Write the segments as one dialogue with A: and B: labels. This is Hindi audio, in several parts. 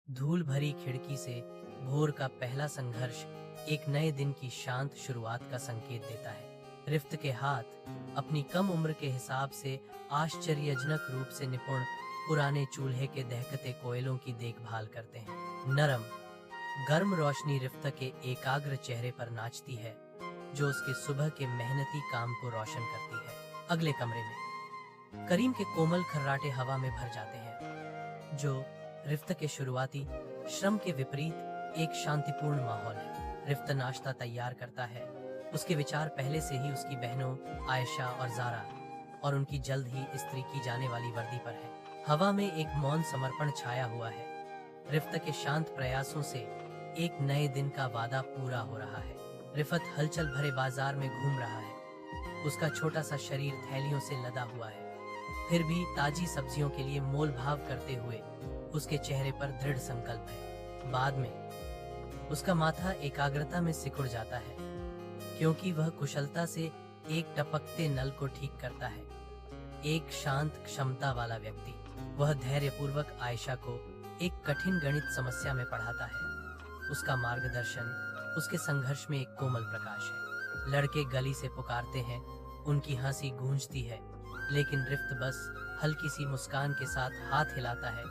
A: धूल भरी खिड़की से भोर का पहला संघर्ष एक नए दिन की शांत शुरुआत का संकेत देता है। रिफ्त के हाथ अपनी कम उम्र के हिसाब से आश्चर्यजनक रूप से निपुण पुराने चूल्हे के दहकते कोयलों की देखभाल करते हैं। नरम गर्म रोशनी रिफ्त के एकाग्र चेहरे पर नाचती है, जो उसके सुबह के मेहनती काम को रोशन करती है। अगले कमरे में करीम के कोमल खर्राटे हवा में भर जाते हैं, जो रिफ्त के शुरुआती श्रम के विपरीत एक शांतिपूर्ण माहौल है। रिफ्त नाश्ता तैयार करता है। उसके विचार पहले से ही उसकी बहनों आयशा और जारा और उनकी जल्द ही इस्त्री की जाने वाली वर्दी पर है। हवा में एक मौन समर्पण छाया हुआ है। रिफ्त के शांत प्रयासों से एक नए दिन का वादा पूरा हो रहा है। रिफत हलचल भरे बाजार में घूम रहा है। उसका छोटा सा शरीर थैलियों से लदा हुआ है, फिर भी ताजी सब्जियों के लिए मोल भाव करते हुए उसके चेहरे पर दृढ़ संकल्प है। बाद में उसका माथा एकाग्रता में सिकुड़ जाता है, क्योंकि वह कुशलता से एक टपकते नल को ठीक करता है। एक शांत क्षमता वाला व्यक्ति, वह धैर्यपूर्वक आयशा को एक कठिन गणित समस्या में पढ़ाता है। उसका मार्गदर्शन उसके संघर्ष में एक कोमल प्रकाश है। लड़के गली से पुकारते हैं, उनकी हंसी गूंजती है, लेकिन रिफ्त बस हल्की सी मुस्कान के साथ हाथ हिलाता है,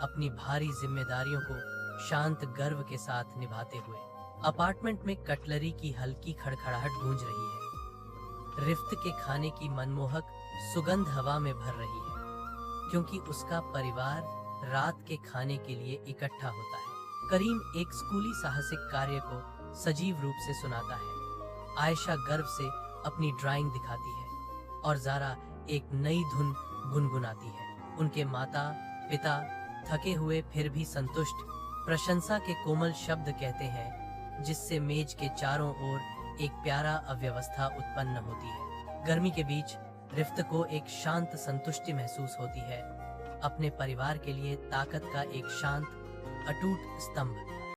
A: अपनी भारी जिम्मेदारियों को शांत गर्व के साथ निभाते हुए। अपार्टमेंट में कटलरी की हल्की खड़खड़ाहट गूंज रही है। रिफ्त के खाने की मनमोहक सुगंध हवा में भर रही है, क्योंकि उसका परिवार रात के खाने के लिए इकट्ठा होता है। करीम एक स्कूली साहसिक कार्य को सजीव रूप से सुनाता है। आयशा गर्व से अपनी ड्राइंग दिखाती है और जारा एक नई धुन गुनगुनाती है। उनके माता पिता थके हुए फिर भी संतुष्ट प्रशंसा के कोमल शब्द कहते हैं, जिससे मेज के चारों ओर एक प्यारा अव्यवस्था उत्पन्न होती है। गर्मी के बीच रिफ्त को एक शांत संतुष्टि महसूस होती है, अपने परिवार के लिए ताकत का एक शांत अटूट स्तंभ।